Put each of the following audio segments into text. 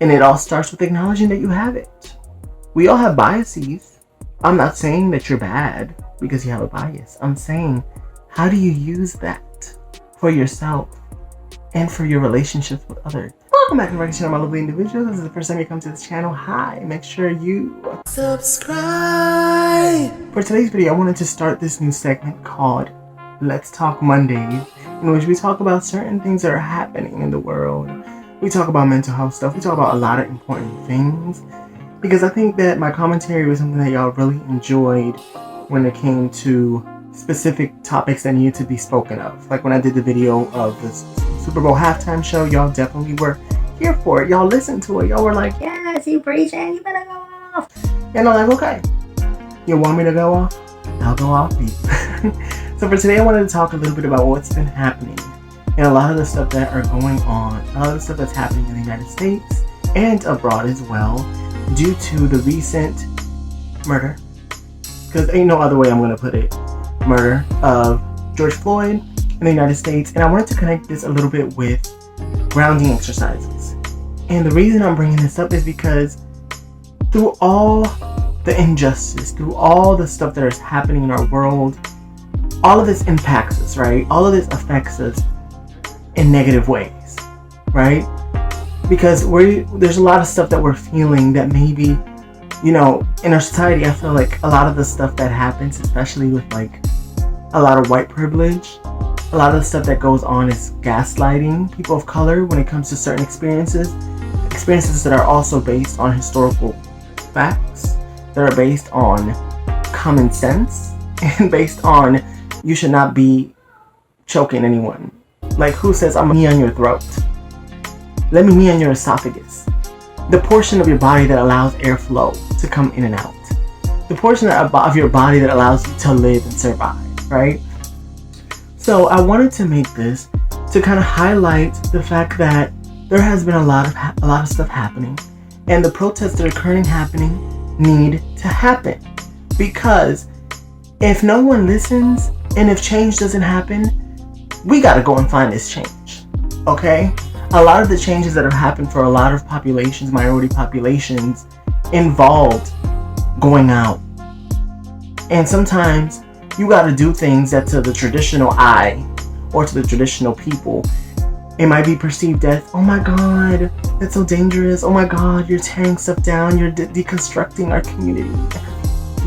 And it all starts with acknowledging that you have it. We all have biases. I'm not saying that you're bad because you have a bias. I'm saying, how do you use that for yourself and for your relationships with others? Welcome back to my channel, my lovely individuals. This is the first time you come to this channel. Hi, make sure you subscribe. For today's video, I wanted to start this new segment called Let's Talk Mondays, in which we talk about certain things that are happening in the world. We talk about mental health stuff. We talk about a lot of important things, because I think that my commentary was something that y'all really enjoyed when it came to specific topics that needed to be spoken of. Like when I did the video of the Super Bowl halftime show, y'all definitely were here for it. Y'all listened to it. Y'all were like, yes, you preaching, you better go off. And I'm like, okay, you want me to go off? I'll go off. So for today, I wanted to talk a little bit about what's been happening and a lot of the stuff that are going on, a lot of the stuff that's happening in the United States and abroad as well, due to the recent murder, because ain't no other way I'm going to put it, murder of George Floyd in the United States. And I wanted to connect this a little bit with grounding exercises. And the reason I'm bringing this up is because through all the injustice, through all the stuff that is happening in our world, all of this impacts us, right? All of this affects us in negative ways, right? Because there's a lot of stuff that we're feeling that maybe, you know, in our society, I feel like a lot of the stuff that happens, especially with like a lot of white privilege, a lot of the stuff that goes on is gaslighting people of color when it comes to certain experiences that are also based on historical facts, that are based on common sense, and based on you should not be choking anyone. Like, who says I'm gonna knee on your throat? Let me knee on your esophagus. The portion of your body that allows airflow to come in and out. The portion of your body that allows you to live and survive, right? So I wanted to make this to kind of highlight the fact that there has been a lot of stuff happening, and the protests that are currently happening need to happen, because if no one listens and if change doesn't happen, we got to go and find this change, okay? A lot of the changes that have happened for a lot of populations, minority populations, involved going out. And sometimes you got to do things that to the traditional eye or to the traditional people, it might be perceived as, oh my God, that's so dangerous. Oh my God, you're tearing stuff down. You're deconstructing our community.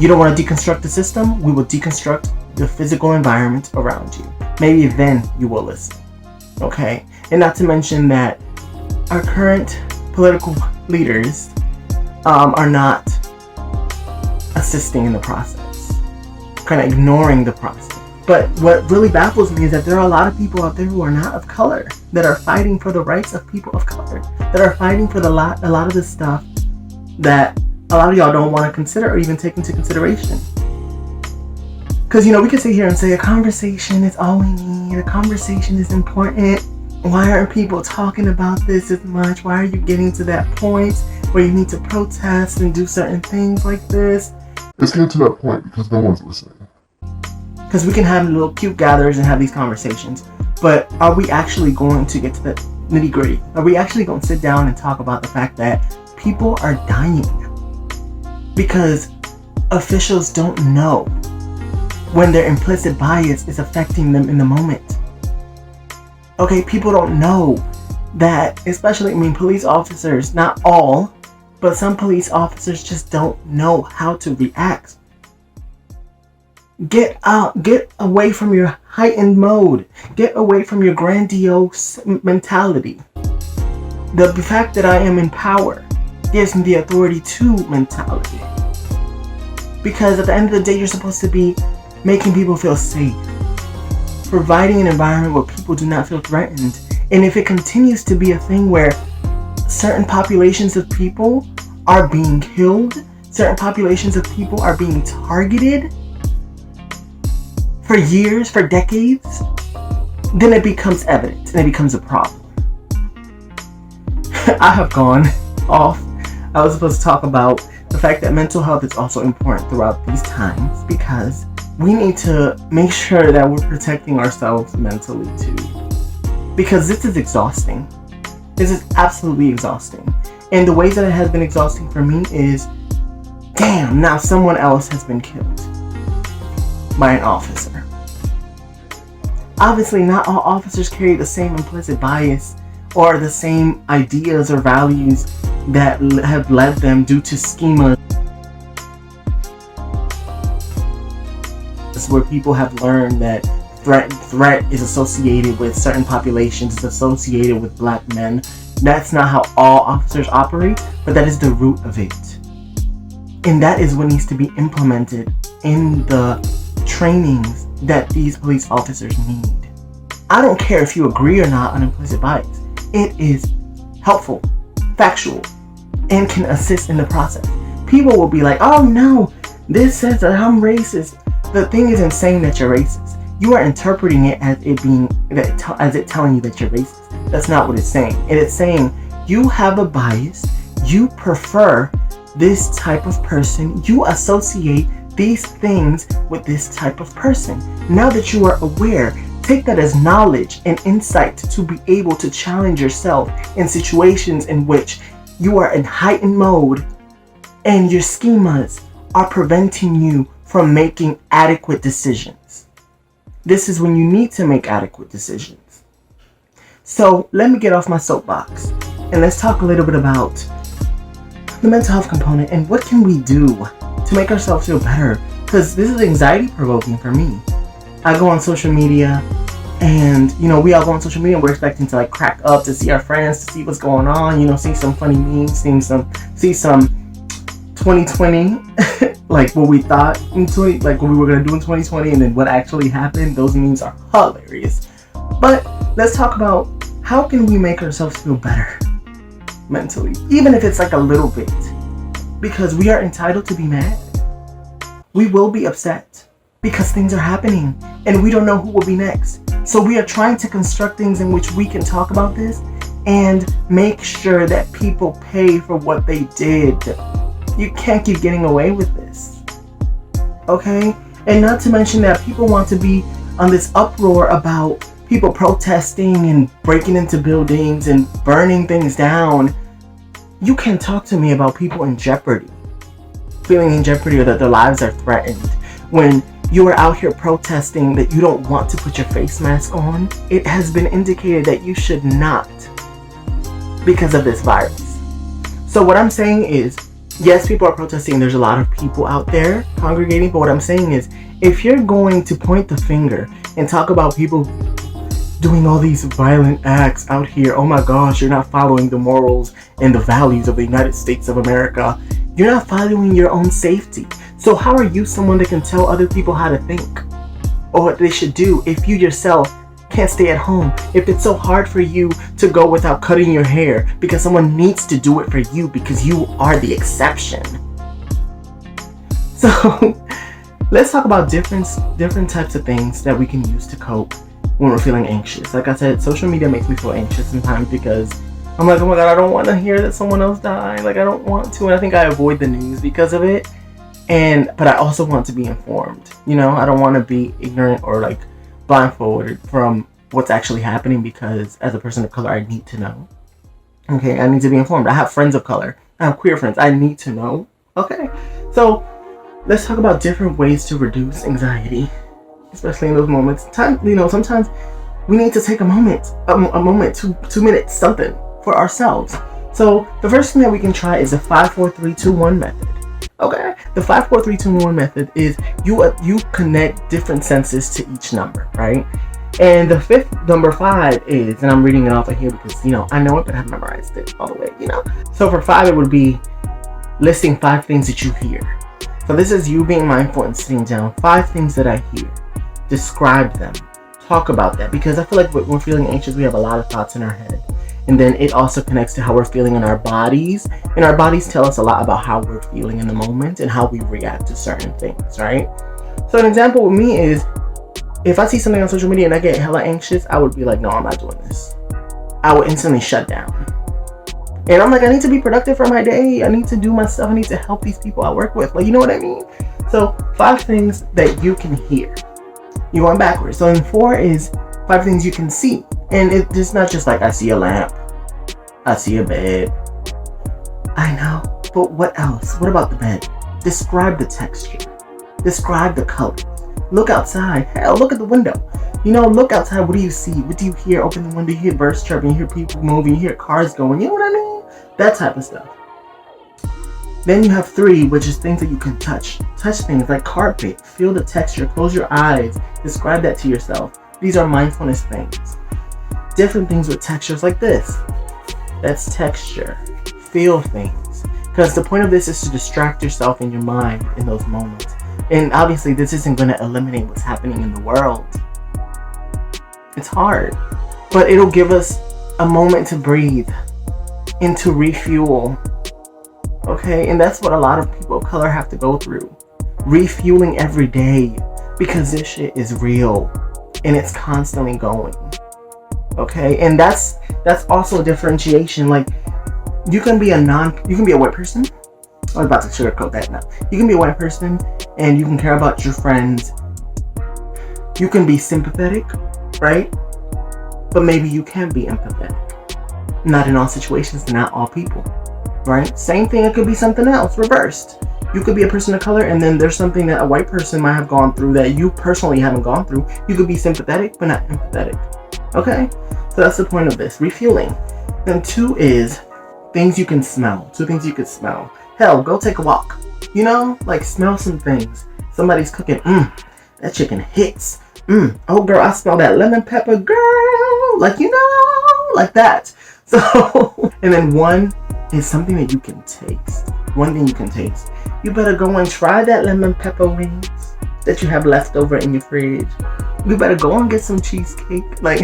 You don't want to deconstruct the system? We will deconstruct the physical environment around you. Maybe then you will listen, okay? And not to mention that our current political leaders are not assisting in the process, kind of ignoring the process. But what really baffles me is that there are a lot of people out there who are not of color, that are fighting for the rights of people of color, that are fighting for a lot of the stuff that a lot of y'all don't want to consider or even take into consideration. Because, you know, we could sit here and say a conversation is all we need, a conversation is important. Why aren't people talking about this as much? Why are you getting to that point where you need to protest and do certain things like this? It's getting to that point because no one's listening. Because we can have little cute gatherings and have these conversations, but are we actually going to get to the nitty gritty? Are we actually going to sit down and talk about the fact that people are dying because officials don't know when their implicit bias is affecting them in the moment? Okay, people don't know that, especially, police officers, not all, but some police officers just don't know how to react. Get away from your heightened mode. Get away from your grandiose mentality. The fact that I am in power gives me the authority to mentality. Because at the end of the day, you're supposed to be making people feel safe, providing an environment where people do not feel threatened. And if it continues to be a thing where certain populations of people are being killed, certain populations of people are being targeted for years, for decades, then it becomes evident and it becomes a problem. I have gone off. I was supposed to talk about the fact that mental health is also important throughout these times, because we need to make sure that we're protecting ourselves mentally too. Because this is exhausting. This is absolutely exhausting. And the ways that it has been exhausting for me is, damn, now someone else has been killed by an officer. Obviously, not all officers carry the same implicit bias or the same ideas or values that have led them due to schemas where people have learned that threat is associated with certain populations, it's associated with black men. That's not how all officers operate, but that is the root of it. And that is what needs to be implemented in the trainings that these police officers need. I don't care if you agree or not on implicit bias. It is helpful, factual, and can assist in the process. People will be like, oh no, this says that I'm racist. The thing isn't saying that you're racist. You are interpreting it as it being as it telling you that you're racist. That's not what it's saying. And it's saying you have a bias. You prefer this type of person. You associate these things with this type of person. Now that you are aware, take that as knowledge and insight to be able to challenge yourself in situations in which you are in heightened mode and your schemas are preventing you from making adequate decisions. This is when you need to make adequate decisions. So let me get off my soapbox and let's talk a little bit about the mental health component and what can we do to make ourselves feel better, because this is anxiety provoking for me. I go on social media and we all go on social media and we're expecting to like crack up, to see our friends, to see what's going on, see some funny memes, see some 2020 like what we thought like what we were gonna do in 2020 and then what actually happened. Those memes are hilarious. But let's talk about how can we make ourselves feel better mentally, even if it's like a little bit, because we are entitled to be mad. We will be upset because things are happening and we don't know who will be next. So we are trying to construct things in which we can talk about this and make sure that people pay for what they did. You can't keep getting away with this. Okay? And not to mention that people want to be on this uproar about people protesting and breaking into buildings and burning things down. You can talk to me about people in jeopardy, feeling in jeopardy or that their lives are threatened. When you are out here protesting that you don't want to put your face mask on, it has been indicated that you should not because of this virus. So what I'm saying is, yes, people are protesting. There's a lot of people out there congregating. But what I'm saying is, if you're going to point the finger and talk about people doing all these violent acts out here, oh my gosh, you're not following the morals and the values of the United States of America. You're not following your own safety. So how are you someone that can tell other people how to think or what they should do if you yourself can't stay at home? If it's so hard for you to go without cutting your hair because someone needs to do it for you because you are the exception. So let's talk about different types of things that we can use to cope when we're feeling anxious. Like I said, social media makes me feel anxious sometimes because I'm like, oh my god, I don't want to hear that someone else died. Like I don't want to, and I think I avoid the news because of it. But I also want to be informed. I don't want to be ignorant or like blindfolded from what's actually happening, because as a person of color, I need to know. Okay, I need to be informed. I have friends of color. I have queer friends. I need to know. Okay, so let's talk about different ways to reduce anxiety, especially in those moments. Sometimes we need to take a moment, 2 minutes, something for ourselves. So the first thing that we can try is the 5-4-3-2-1 method. Okay, the 5-4-3-2-1 method is you connect different senses to each number, right? And the fifth number 5 is, and I'm reading it off of here because I know it, but I haven't memorized it all the way. So for 5, it would be listing 5 things that you hear. So this is you being mindful and sitting down. 5 things that I hear. Describe them. Talk about that, because I feel like when we're feeling anxious, we have a lot of thoughts in our head. And then it also connects to how we're feeling in our bodies. And our bodies tell us a lot about how we're feeling in the moment and how we react to certain things, right? So an example with me is, if I see something on social media and I get hella anxious, I would be like, no, I'm not doing this. I would instantly shut down. And I'm like, I need to be productive for my day. I need to do my stuff. I need to help these people I work with. Like, you know what I mean? So 5 things that you can hear. You're going backwards. So in 4 is 5 things you can see. And it's not just like, I see a lamp, I see a bed, I know, but what else? What about the bed? Describe the texture. Describe the colors. Look outside. Hell, look at the window. Look outside. What do you see? What do you hear? Open the window. You hear birds chirping. You hear people moving. You hear cars going. You know what I mean? That type of stuff. Then you have 3, which is things that you can touch. Touch things like carpet. Feel the texture. Close your eyes. Describe that to yourself. These are mindfulness things. Different things with textures like this. That's texture. Feel things. Because the point of this is to distract yourself in your mind in those moments. And obviously this isn't going to eliminate what's happening in the world. It's hard. But it'll give us a moment to breathe and to refuel. Okay? And that's what a lot of people of color have to go through. Refueling every day. Because this shit is real. And it's constantly going. Okay? And that's also a differentiation. Like, you can be a white person. I was about to sugarcoat that now. You can be a white person and you can care about your friends. You can be sympathetic, right? But maybe you can be empathetic. Not in all situations, not all people, right? Same thing, it could be something else, reversed. You could be a person of color and then there's something that a white person might have gone through that you personally haven't gone through. You could be sympathetic, but not empathetic. Okay? So that's the point of this, refueling. Then 2 is things you can smell. 2 things you could smell. Hell, go take a walk. Like smell some things. Somebody's cooking. That chicken hits. Oh girl, I smell that lemon pepper, girl. Like, like that. So, and then 1 is something that you can taste. 1 thing you can taste. You better go and try that lemon pepper wings that you have left over in your fridge. You better go and get some cheesecake. Like,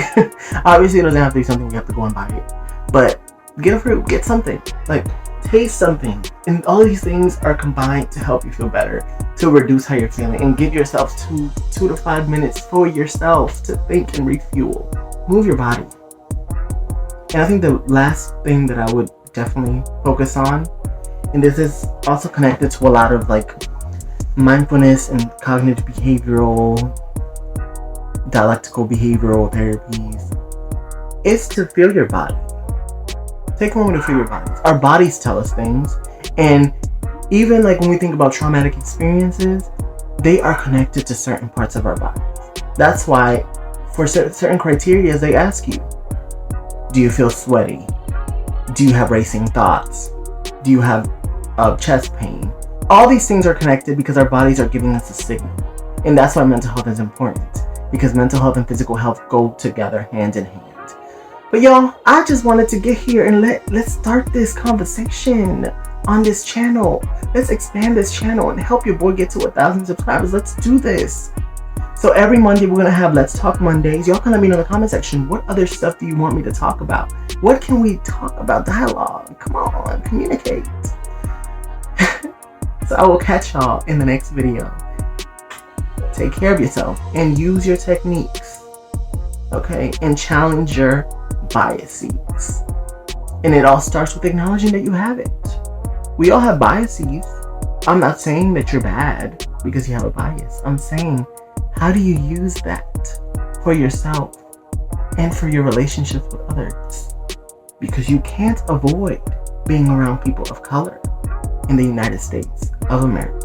obviously it doesn't have to be something you have to go and buy it. But get a fruit, get something. Like, taste something. And all these things are combined to help you feel better, to reduce how you're feeling, and give yourself 2 to 5 minutes for yourself to think and refuel. Move your body. And I think the last thing that I would definitely focus on, and this is also connected to a lot of like mindfulness and cognitive behavioral, dialectical behavioral therapies, is to feel your body. Take a moment to feel your bodies. Our bodies tell us things. And even like when we think about traumatic experiences, they are connected to certain parts of our bodies. That's why for certain criteria, they ask you, do you feel sweaty? Do you have racing thoughts? Do you have chest pain? All these things are connected because our bodies are giving us a signal. And that's why mental health is important. Because mental health and physical health go together hand in hand. But y'all, I just wanted to get here and let's start this conversation on this channel. Let's expand this channel and help your boy get to 1,000 subscribers. Let's do this. So every Monday we're gonna have Let's Talk Mondays. Y'all can let me know in the comment section, what other stuff do you want me to talk about? What can we talk about? Dialogue. Come on, communicate. So I will catch y'all in the next video. Take care of yourself and use your techniques. Okay? And challenge your biases. And it all starts with acknowledging that you have it. We all have biases. I'm not saying that you're bad because you have a bias. I'm saying, how do you use that for yourself and for your relationships with others? Because you can't avoid being around people of color in the United States of America.